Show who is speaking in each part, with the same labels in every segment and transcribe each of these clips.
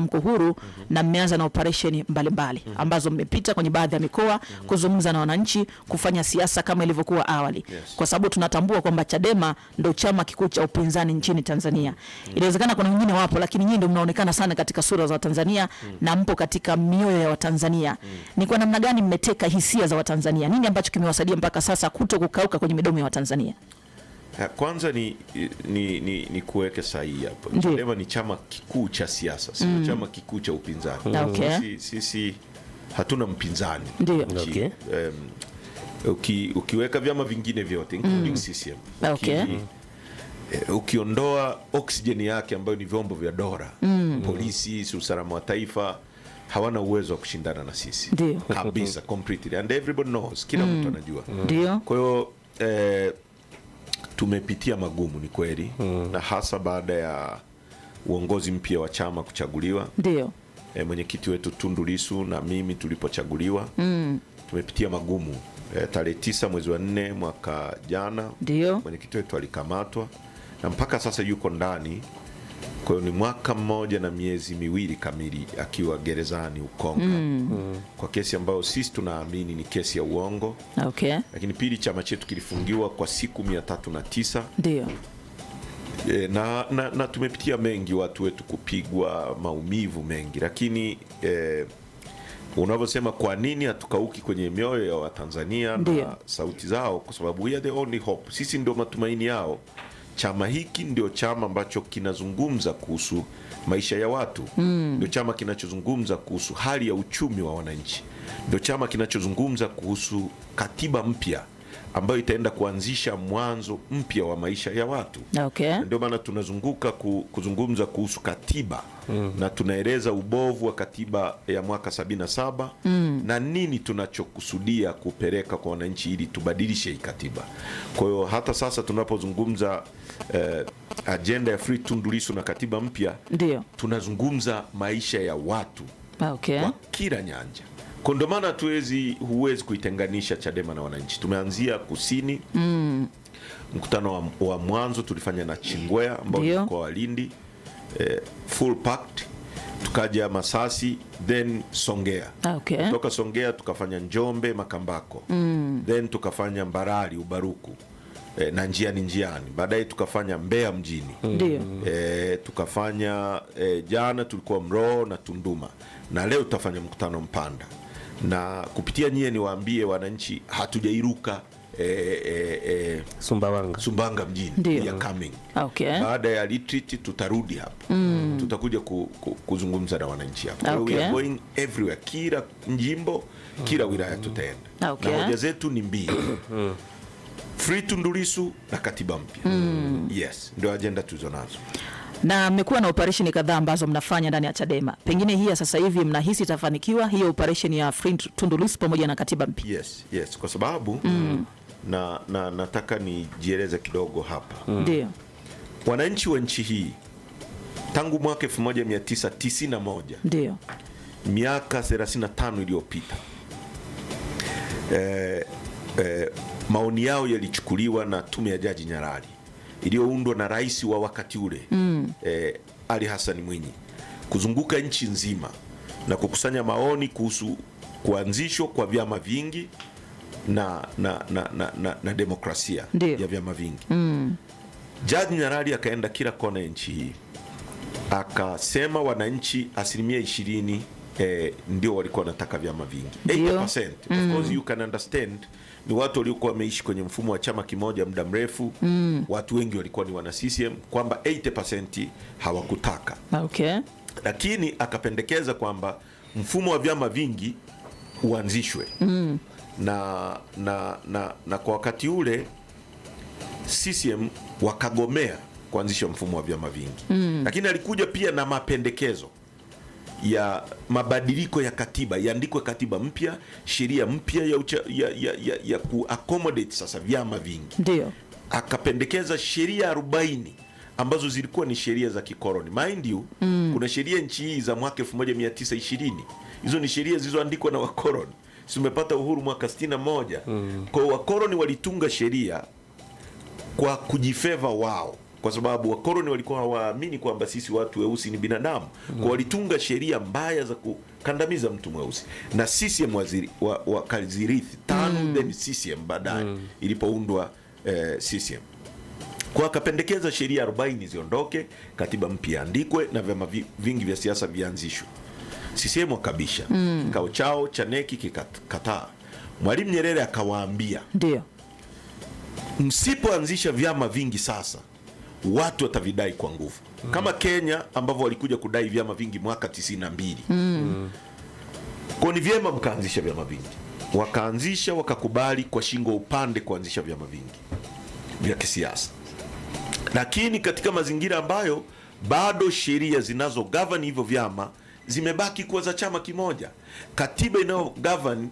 Speaker 1: mko huru na mmeanza na operation mbalimbali ambazo mmepita kwenye baadhi ya mikoa kuzungumza na wananchi, kufanya siasa kama ilivyokuwa awali. Kwa sababu tunatambua kwamba Chadema ndio chama kikuu cha upinzani nchini Tanzania. Inawezekana kuna wengine wapo, lakini nyinyi ndio mnaonekana sana katika sura za Watanzania na mpo katika mioyo ya Watanzania. Ni kwa namna gani mmeteka hisia za Watanzania? Nini ambacho kimewasaidia mpaka sasa kuto kukauka kwenye midomo ya Watanzania?
Speaker 2: Kwanza ni kuweka sahihi hapo. Chadema ni chama kikuu cha siasa, sio chama kikuu cha upinzani.
Speaker 1: Okay.
Speaker 2: Sisi hatuna mpinzani.
Speaker 1: Ndio.
Speaker 2: Okay. Ukiweka vyama vingine vyote including CCM.
Speaker 1: Okay.
Speaker 2: Ukiondoa oksijeni yake ambayo ni vyombo vya dola, polisi, usalama wa taifa, hawana uwezo wa kushindana na sisi.
Speaker 1: Ndio.
Speaker 2: Kabisa, completely. And everybody knows, kila mtu anajua.
Speaker 1: Ndio.
Speaker 2: Kwa hiyo tumepitia magumu, ni kweli, na hasa baada ya uongozi mpya wa chama kuchaguliwa.
Speaker 1: Ndio.
Speaker 2: Mwenyekiti wetu Tundu Lissu na mimi tulipochaguliwa, tumepitia magumu. Tarehe 9 mwezi wa 4 mwaka jana, mwenyekiti wetu alikamatwa na mpaka sasa yuko ndani. Kwa hiyo ni mwaka mmoja na miezi miwili kamili akiwa gerezani Ukonga, kwa kesi ambayo sisi tunaamini ni kesi ya uongo.
Speaker 1: Okay.
Speaker 2: Lakini pili, chama chetu kilifungiwa kwa siku 309.
Speaker 1: Ndio.
Speaker 2: Na tumepitia mengi, watu wetu kupigwa, maumivu mengi, lakini unavyosema kwa nini hatukauki kwenye mioyo ya Watanzania na sauti zao? Kwa sababu we are the only hope. Sisi ndio matumaini yao. Chama hiki ndio chama ambacho kinazungumza kuhusu maisha ya watu. Ndio chama kinachozungumza kuhusu hali ya uchumi wa wananchi. Ndio chama kinachozungumza kuhusu katiba mpya ambayo itaenda kuanzisha mwanzo mpya wa maisha ya watu.
Speaker 1: Okay.
Speaker 2: Ndio maana tunazunguka kuzungumza kuhusu katiba, na tunaeleza ubovu wa katiba ya mwaka 77 na nini tunachokusudia kupeleka kwa wananchi ili tubadilishe hii katiba. Kwa hiyo hata sasa tunapozungumza agenda ya Free Tundu Lissu na katiba mpya, tunazungumza maisha ya watu kwa kila nyanja. Kwa ndio maana huwezi kuitenganisha Chadema na wananchi. Tumeanzia kusini, mkutano wa mwanzo tulifanya na Chingwea ambao ni mkoa wa Lindi, full packed. Tukaja Masasi, then Songea. Kutoka Songea tukafanya Njombe, Makambako, then tukafanya Mbarali, Ubaruku, na njiani. Baadaye tukafanya Mbeya mjini. Tukafanya jana tulikuwa Mroo na Tunduma, na leo tutafanya mkutano Mpanda. Na kupitia nyie niwaambie wananchi, hatujairuka Sumbawanga mjini ya coming. Baada ya retreat tutarudi hapa. Tutakuja kuzungumza na wananchi hapa. We are going everywhere, kila jimbo, kila wilaya tutaenda. Na hoja zetu ni mbili. Free Tundu Lissu na katiba mpya. Yes, ndio agenda tulizonazo.
Speaker 1: Na mmekuwa na operation kadhaa ambazo mnafanya ndani ya Chadema. Pengine hii sasa hivi mnahisi itafanikiwa hiyo operation ya Free Tundu Lissu pamoja na katiba mpya?
Speaker 2: Yes, kwa sababu nataka nijieleze kidogo hapa.
Speaker 1: Ndio.
Speaker 2: Wananchi wa nchi hii tangu mwaka 1991,
Speaker 1: ndio,
Speaker 2: miaka 35 iliyopita, maoni yao yalichukuliwa na tume ya Jaji Nyalali iliyoundwa na rais wa wakati ule Ali Hassan Mwinyi, kuzunguka nchi nzima na kukusanya maoni kuhusu kuanzishwa kwa vyama vingi na demokrasia ya vyama vingi. Jaji Nyalali akaenda kila kona ya nchi hii, akasema wananchi 20% ndio walikuwa wanataka vyama vingi, 80%. Of course you can understand, ni watu waliokuwa wameishi kwenye mfumo wa chama kimoja muda mrefu. Watu wengi walikuwa ni wana CCM, kwamba 80% hawakutaka. Lakini akapendekeza kwamba mfumo wa vyama vingi uanzishwe. Na kwa wakati ule CCM wakagomea kuanzisha mfumo wa vyama vingi. Lakini alikuja pia na mapendekezo ya mabadiliko ya katiba, iandikwe katiba mpya, sheria mpya ya ku-accommodate sasa vyama vingi.
Speaker 1: Ndio.
Speaker 2: Akapendekeza sheria 40 ambazo zilikuwa ni sheria za kikoloni. Mind you, kuna sheria nchi hii za mwaka 1920. Hizo ni sheria zilizoandikwa na wakoloni. Tumepata uhuru mwaka 61. Kwa hiyo wakoloni walitunga sheria kwa kujifeva wao, kwa sababu wakoloni walikuwa hawaamini kwamba sisi watu weusi ni binadamu. Kwa walitunga sheria mbaya za kukandamiza mtu mweusi, na CCM wakazirithi TANU, then CCM baadaye ilipoundwa CCM. Kwa akapendekeza sheria 40 ziondoke, katiba mpya andikwe na vyama vingi vya siasa vianzishwe. CCM wakabisha. Kikao chao cha neki kikataa. Mwalimu Nyerere akawaambia,
Speaker 1: ndio,
Speaker 2: msipoanzisha vyama vingi sasa watu watavidai kwa nguvu. Kama Kenya ambavyo walikuja kudai vyama vingi mwaka 92. Kwa ni vyema mkaanzisha vyama vingi. Wakaanzisha, wakakubali kwa shingo upande kuanzisha vyama vingi vya kisiasa. Lakini katika mazingira ambayo bado sheria zinazo govern hivyo vyama zimebaki kuwa za chama kimoja. Katiba inayo govern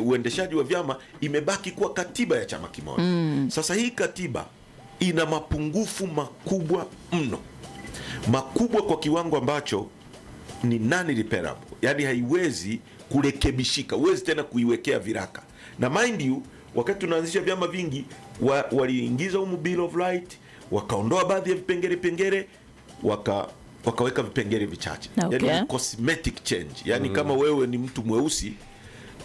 Speaker 2: uendeshaji wa vyama imebaki kuwa katiba ya chama kimoja. Sasa hii katiba ina mapungufu makubwa mno, makubwa kwa kiwango ambacho ni non-repairable, yani haiwezi kurekebishika, huwezi tena kuiwekea viraka. Na mind you, wakati tunaanzisha vyama vingi waliingiza humu Bill of Rights, wakaondoa baadhi ya vipengele wakaweka vipengele vichache.
Speaker 1: Okay.
Speaker 2: Yani cosmetic change. Yani kama wewe ni mtu mweusi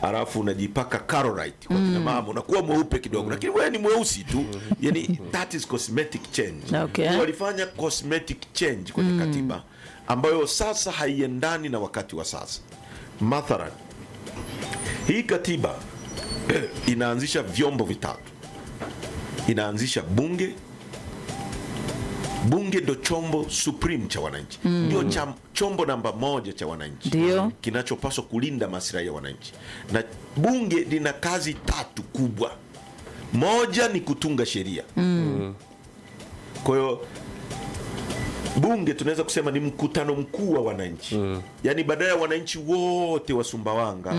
Speaker 2: alafu unajipaka Carolite kwa kina mama unakuwa mweupe kidogo, lakini wewe ni mweusi tu. Yani that is cosmetic change.
Speaker 1: Okay.
Speaker 2: Walifanya cosmetic change kwenye katiba ambayo sasa haiendani na wakati wa sasa. Mathalan, hii katiba inaanzisha vyombo vitatu. Inaanzisha bunge. Bunge ndo chombo supreme cha wananchi. Ndio chombo namba 1 cha wananchi.
Speaker 1: Ndio
Speaker 2: kinachopaswa kulinda maslahi ya wananchi. Na bunge lina kazi 3 kubwa. Moja ni kutunga sheria. Kwa hiyo bunge tunaweza kusema ni mkutano mkuu wa wananchi. Yaani baada ya wananchi wote wa Sumbawanga,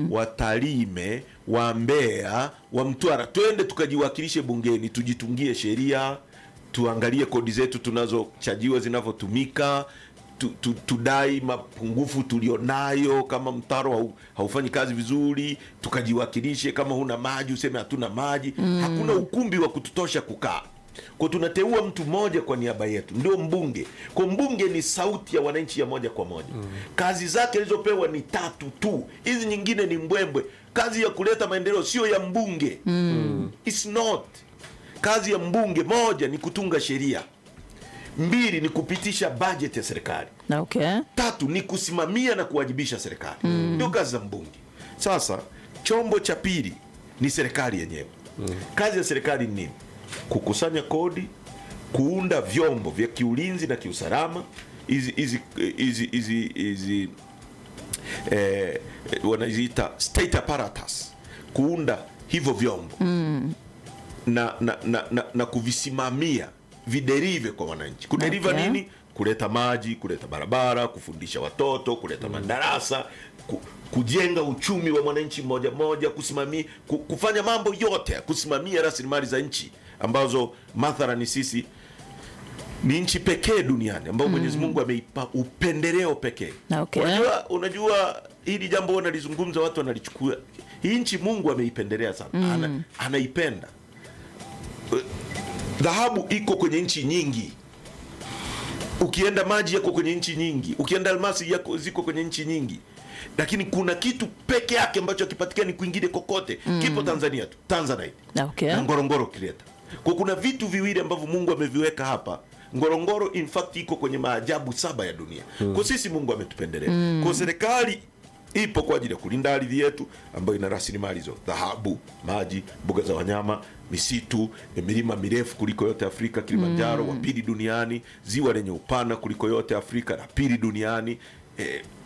Speaker 2: wa Tarime, wa Mbeya, wa Mtwara, twende tukajiwakilishe bungeni, tujitungie sheria, tuangalie kodi zetu tunazochajiwa zinavyotumika, tudai mapungufu tulionayo, kama mtaro haufanyi kazi vizuri, tukajiwakilishe. Kama huna maji useme hatuna maji. Hakuna ukumbi wa kututosha kukaa. Kwa tunateua mtu mmoja kwa niaba yetu, ndio mbunge. Kwa mbunge ni sauti ya wananchi ya moja kwa moja. Kazi zake alizopewa ni 3 tu. Hizi nyingine ni mbwembwe. Kazi ya kuleta maendeleo sio ya mbunge. It's not. Kazi ya mbunge, 1 ni kutunga sheria, 2 ni kupitisha budget ya serikali,
Speaker 1: okay,
Speaker 2: 3 ni kusimamia na kuwajibisha serikali. Ndio kazi za mbunge. Sasa chombo cha pili ni serikali yenyewe. Kazi ya serikali ni nini? Kukusanya kodi, kuunda vyombo vya kiulinzi na kiusalama, hizi wanaziita state apparatus, kuunda hivyo vyombo na kuvisimamia viderive kwa wananchi. Kuderiva nini? Kuleta maji, kuleta barabara, kufundisha watoto, kuleta madarasa, kujenga uchumi wa mwananchi mmoja mmoja, kusimamia, kufanya mambo yote, kusimamia rasilimali za nchi ambazo mathalani sisi ni nchi pekee duniani ambayo Mwenyezi Mungu ameipa upendeleo pekee.
Speaker 1: Okay.
Speaker 2: Unajua hili jambo wanalizungumza watu wanalichukua. Hii nchi Mungu ameipendelea sana. Anaipenda. Dhahabu iko kwenye nchi nyingi. Ukienda maji yako kwenye nchi nyingi. Ukienda almasi yako ziko kwenye nchi nyingi. Lakini kuna kitu peke yake ambacho hakipatikani kwingine kokote. Kipo Tanzania tu. Tanzanite.
Speaker 1: Okay. Na
Speaker 2: Ngorongoro Crater. Kwa kuna vitu viwili ambavyo Mungu ameviweka hapa. Ngorongoro in fact iko kwenye maajabu 7 ya dunia. Kwa sisi Mungu ametupendelea. Kwa serikali ipo kwa ajili ya kulinda ardhi yetu ambayo ina rasilimali hizo: dhahabu, maji, mbuga za wanyama, misitu, milima mirefu kuliko yote Afrika, Kilimanjaro wa pili duniani, ziwa lenye upana kuliko yote Afrika la pili duniani,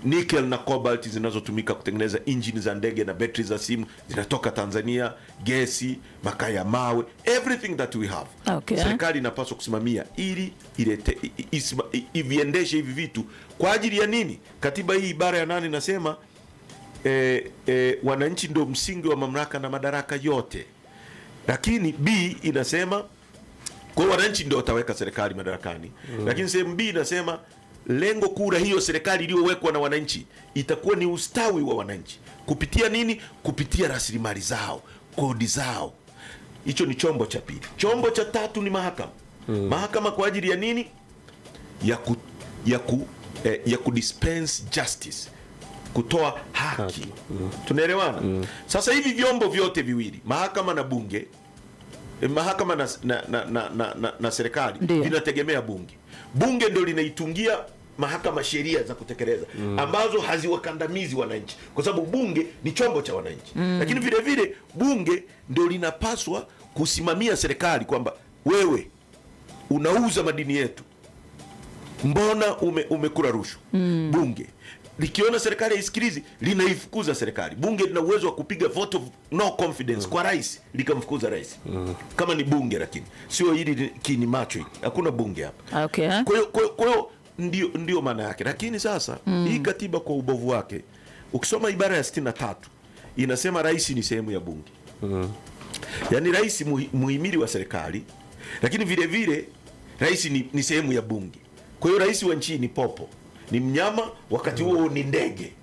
Speaker 2: nickel na cobalt zinazotumika kutengeneza injini za ndege na betri za simu zinatoka Tanzania, gesi, makaa ya mawe, everything that we have.
Speaker 1: Okay.
Speaker 2: Serikali inapaswa kusimamia ili ilete iviendeshe hivi vitu kwa ajili ya nini? Katiba hii ibara ya 8 inasema wananchi ndio msingi wa mamlaka na madaraka yote. Lakini B inasema kwa wananchi ndio wataweka serikali madarakani. Lakini sehemu B inasema lengo kuu la hiyo serikali iliyowekwa na wananchi itakuwa ni ustawi wa wananchi. Kupitia nini? Kupitia rasilimali zao, kodi zao. Hicho ni chombo cha pili. Chombo cha tatu ni mahakama. Mahakama kwa ajili ya nini? Ya kudispense justice, kutoa haki. Tunaelewana? Sasa hivi vyombo vyote viwili, mahakama na bunge, mahakama na serikali, vinategemea bunge. Bunge ndio linaitungia mahakama sheria za kutekeleza ambazo haziwakandamizi wananchi, kwa sababu bunge ni chombo cha wananchi. Lakini vile vile bunge ndio linapaswa kusimamia serikali kwamba wewe unauza madini yetu, mbona umekula rushwa? Bunge likiona serikali haisikilizi, linaifukuza serikali. Bunge lina uwezo wa kupiga vote of no confidence kwa rais, likamfukuza rais. Kama ni bunge, lakini sio hili kini macho hiki. Hakuna bunge hapa.
Speaker 1: Okay.
Speaker 2: Kwa hiyo ndio maana yake. Lakini sasa hii katiba kwa ubovu wake, ukisoma ibara ya 63 inasema rais ni sehemu ya bunge. Yaani rais muhimili wa serikali, lakini vile vile rais ni sehemu ya bunge. Kwa hiyo rais wa nchi ni popo, ni mnyama, wakati huo ni ndege.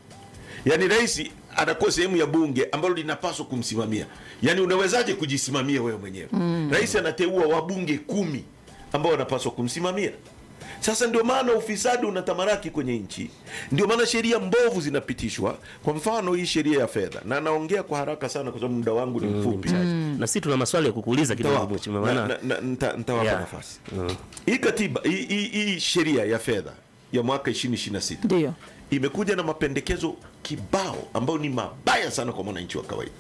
Speaker 2: Yaani rais anakuwa sehemu ya bunge ambalo linapaswa kumsimamia. Yaani unawezaje kujisimamia wewe mwenyewe? Rais anateua wabunge 10 ambao wanapaswa kumsimamia. Sasa ndio maana ufisadi unatamaraki kwenye nchi, ndio maana sheria mbovu zinapitishwa. Kwa mfano hii sheria ya fedha, na naongea kwa haraka sana kwa sababu muda wangu ni mfupi.
Speaker 3: Na sisi tuna maswali ya kukuuliza kidogo mheshimiwa, maana
Speaker 2: nitawapa nafasi. Hii katiba, hii sheria ya fedha ya mwaka 2026
Speaker 1: ndio
Speaker 2: imekuja na mapendekezo kibao ambayo ni mabaya sana kwa mwananchi wa kawaida.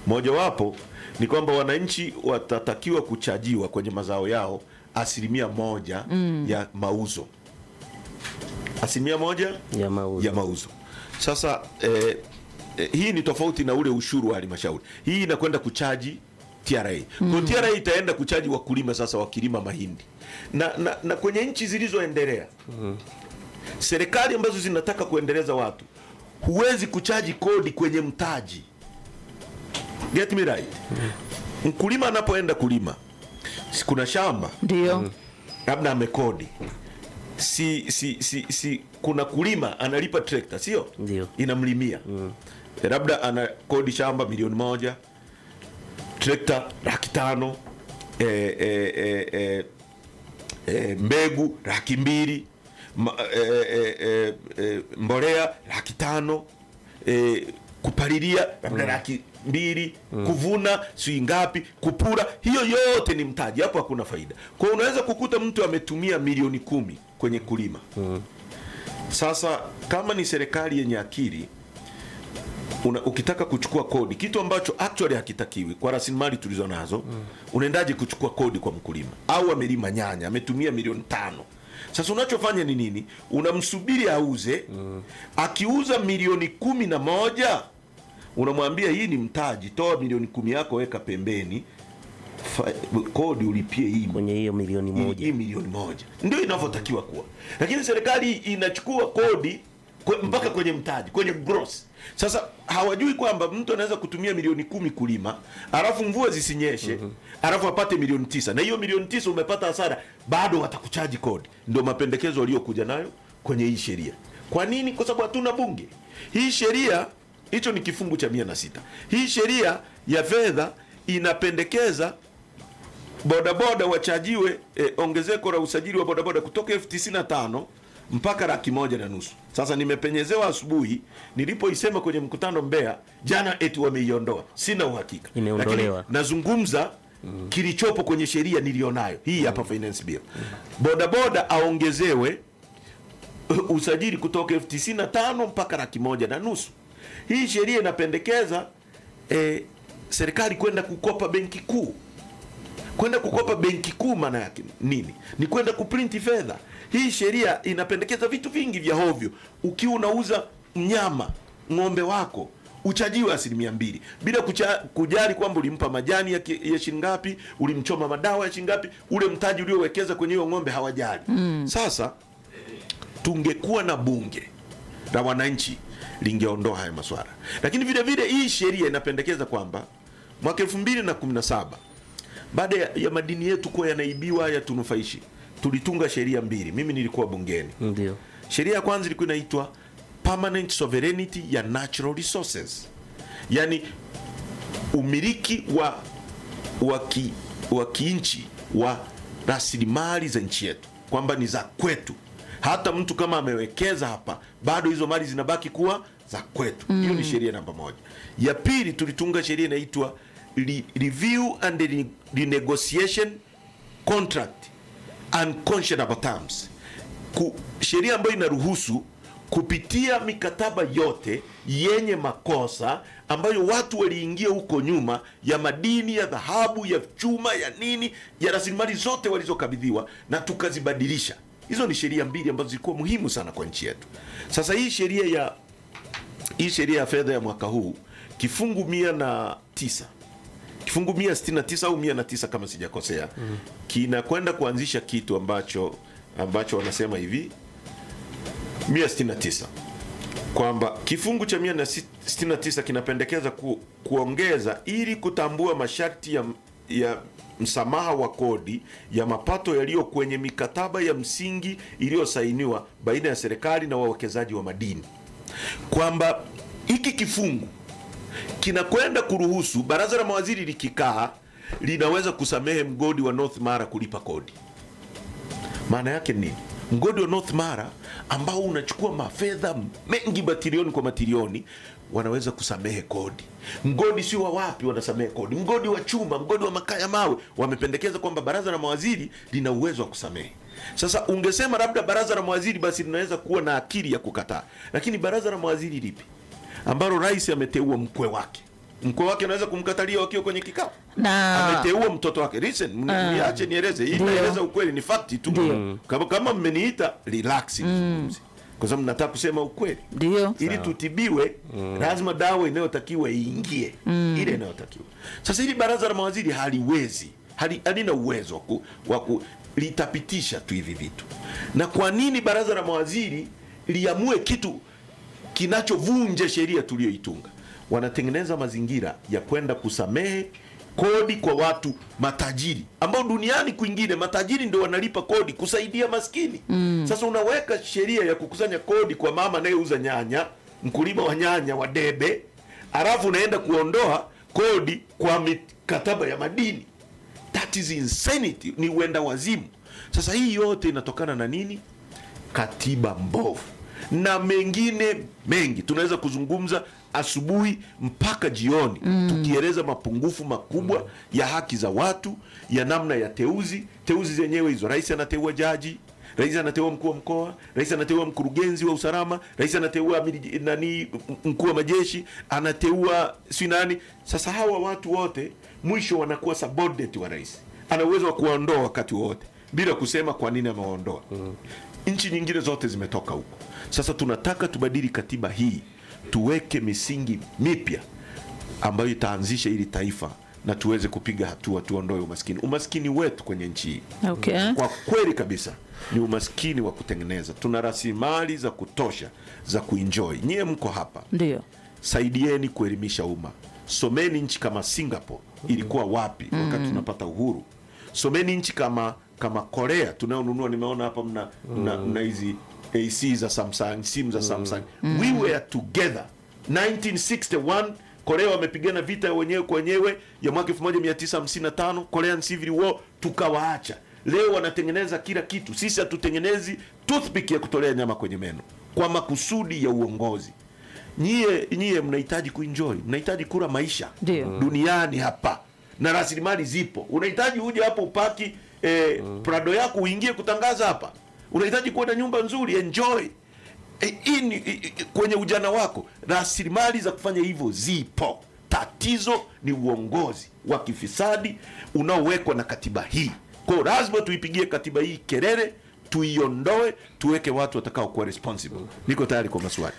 Speaker 2: Mojawapo ni kwamba wananchi watatakiwa kuchajiwa kwenye mazao yao 1% ya mauzo. 1% ya mauzo. Sasa hii ni tofauti na ule ushuru wa halmashauri. Hii inakwenda kuchaji TRA. Kwa TRA itaenda kuchaji wakulima sasa, wakilima mahindi. Na kwenye nchi zilizoendelea, serikali ambazo zinataka kuendeleza watu, huwezi kuchaji kodi kwenye mtaji. Get me right? Mkulima anapoenda kulima, kuna shamba,
Speaker 1: ndio
Speaker 2: labda amekodi, kuna kulima analipa trekta, sio?
Speaker 3: Ndio
Speaker 2: Inamlimia. Labda ana kodi shamba 1,000,000, trekta 500,000, mbegu 200,000, mbolea 500,000, kupalilia labda 200,000, kuvuna si ngapi, kupura, hiyo yote ni mtaji. Hapo hakuna faida. Kwa hiyo unaweza kukuta mtu ametumia 10,000,000 kwenye kulima. Sasa kama ni serikali yenye akili, ukitaka kuchukua kodi, kitu ambacho actually hakitakiwi kwa rasilimali tulizo nazo, unaendaje kuchukua kodi kwa mkulima? Au amelima nyanya, ametumia 5,000,000. Sasa unachofanya ni nini? Unamsubiri auze. Akiuza 11,000,000, unamwambia hii ni mtaji, toa 10,000,000 yako, weka pembeni, kodi ulipie hii
Speaker 3: kwenye hiyo 1,000,000.
Speaker 2: Hii 1,000,000 ndio inavyotakiwa kuwa. Lakini serikali inachukua kodi mpaka kwenye mtaji, kwenye gross. Sasa hawajui kwamba mtu anaweza kutumia 10,000,000 kulima, alafu mvua zisinyeshe, alafu apate 9,000,000, na hiyo 9,000,000 umepata hasara, bado watakuchaji kodi. Ndio mapendekezo waliokuja nayo kwenye hii sheria. Kwa nini? Kwa sababu hatuna bunge. Hii sheria, hicho ni kifungu cha 106. Hii sheria ya fedha inapendekeza bodaboda wachajiwe ongezeko la usajili wa bodaboda kutoka 95,000 mpaka 1,500,000. Sasa nimepenyezewa asubuhi nilipoisema kwenye mkutano Mbeya jana, eti wameiondoa. Sina uhakika,
Speaker 3: imeondolewa.
Speaker 2: Nazungumza kilichopo kwenye sheria nilionayo hii hapa, finance bill. Bodaboda aongezewe usajili kutoka 95,000 mpaka 1,500,000. Hii sheria inapendekeza serikali kwenda kukopa benki kuu. Kwenda kukopa benki kuu maana yake nini? Ni kwenda kuprinti fedha. Hii sheria inapendekeza vitu vingi vya hovyo. Ukiwa unauza mnyama, ng'ombe wako, uchajiwe 2% bila kujali kwamba ulimpa majani ya shilingi ngapi, ulimchoma madawa ya shilingi ngapi, ule mtaji uliowekeza kwenye hiyo ng'ombe hawajali. Sasa tungekuwa na bunge la wananchi, lingeondoa haya maswala. Lakini vile vile hii sheria inapendekeza kwamba mwaka 2017 baada ya madini yetu kuwa yanaibiwa yatunufaishi, tulitunga sheria 2. Mimi nilikuwa bungeni.
Speaker 3: Ndio.
Speaker 2: Sheria ya kwanza ilikuwa inaitwa Permanent Sovereignty ya Natural Resources. Yaani umiliki wa kiinchi wa rasilimali za nchi yetu kwamba ni za kwetu. Hata mtu kama amewekeza hapa, bado hizo mali zinabaki kuwa za kwetu. Hiyo ni sheria namba 1. Ya pili, tulitunga sheria inaitwa Review and Renegotiation Contract Unconscionable Terms, sheria ambayo inaruhusu kupitia mikataba yote yenye makosa ambayo watu waliingia huko nyuma, ya madini, ya dhahabu, ya chuma, ya nini, ya rasilimali zote walizokabidhiwa, na tukazibadilisha. Hizo ni sheria mbili ambazo zilikuwa muhimu sana kwa nchi yetu. Sasa hii sheria ya fedha ya mwaka huu, kifungu 109, kifungu 169 au 109 kama sijakosea, kinakwenda kuanzisha kitu ambacho wanasema hivi 169, kwamba kifungu cha 169 kinapendekeza kuongeza ili kutambua masharti ya msamaha wa kodi ya mapato yaliyo kwenye mikataba ya msingi iliyosainiwa baina ya serikali na wawekezaji wa madini, kwamba hiki kifungu kinakwenda kuruhusu baraza la mawaziri likikaa linaweza kusamehe mgodi wa North Mara kulipa kodi. Maana yake nini? Mgodi wa North Mara ambao unachukua mafedha mengi, matilioni kwa matilioni, wanaweza kusamehe kodi. Mgodi sio wa wapi wanasamehe kodi, mgodi wa chuma, mgodi wa makaa ya mawe, wamependekeza kwamba baraza la mawaziri lina uwezo wa kusamehe. Sasa ungesema labda baraza la mawaziri basi linaweza kuwa na akili ya kukataa, lakini baraza la mawaziri lipi ambalo rais ameteua mkwe wake anaweza kumkatalia wakiwa kwenye kikao? Na ameteua mtoto wake. Listen, niache nieleze hii, naeleza ukweli, ni fact tu. Kama mmeniita relax, kwa sababu nataka kusema ukweli. Ili tutibiwe, lazima dawa inayotakiwa iingie, ile inayotakiwa. Sasa hili baraza la mawaziri halina uwezo wa litapitisha tu hivi vitu. Na kwa nini baraza la mawaziri liamue kitu kinachovunja sheria tuliyoitunga? Wanatengeneza mazingira ya kwenda kusamehe kodi kwa watu matajiri, ambao duniani kwingine matajiri ndio wanalipa kodi kusaidia maskini. Sasa unaweka sheria ya kukusanya kodi kwa mama anayeuza nyanya, mkulima wa nyanya wa debe, alafu unaenda kuondoa kodi kwa mikataba ya madini. That is insanity, ni uenda wazimu. Sasa hii yote inatokana na nini? Katiba mbovu na mengine mengi. Tunaweza kuzungumza asubuhi mpaka jioni tukieleza mapungufu makubwa ya haki za watu, ya namna ya teuzi zenyewe hizo. Rais anateua jaji, rais anateua mkuu wa mkoa, rais anateua mkurugenzi wa usalama, rais anateua mkuu wa majeshi, anateua si nani. Sasa hawa watu wote mwisho wanakuwa subordinate wa rais. Ana uwezo wa kuondoa wakati wote bila kusema kwa nini ameondoa. Nchi nyingine zote zimetoka huko. Sasa tunataka tubadili katiba hii, tuweke misingi mipya ambayo itaanzisha ili taifa na tuweze kupiga hatua, tuondoe umaskini wetu kwenye nchi hii. Kwa kweli kabisa ni umaskini wa kutengeneza. Tuna rasilimali za kutosha za kuenjoy. Nyie mko hapa, ndio saidieni kuelimisha umma. Someni nchi kama Singapore ilikuwa wapi wakati tunapata uhuru. Someni nchi kama Korea tunayonunua. Nimeona hapa mna hizi AC za Samsung, simu za Samsung. We were together 1961. Korea wamepigana vita wenyewe kwa wenyewe ya mwaka 1955, Korean Civil War, tukawaacha. Leo wanatengeneza kila kitu. Sisi hatutengenezi toothpick ya kutolea nyama kwenye meno kwa makusudi ya uongozi. Nyie mnahitaji kuenjoy, mnahitaji kula maisha duniani hapa, na rasilimali zipo. Unahitaji uje hapo upaki Prado yako uingie kutangaza hapa. Unahitaji kuwa na nyumba nzuri, enjoy. Kwenye ujana wako rasilimali za kufanya hivyo zipo. Tatizo ni uongozi wa kifisadi unaowekwa na katiba hii. Kwa hiyo lazima tuipigie katiba hii kelele, tuiondoe, tuweke watu watakao kuwa responsible. Niko tayari kwa maswali.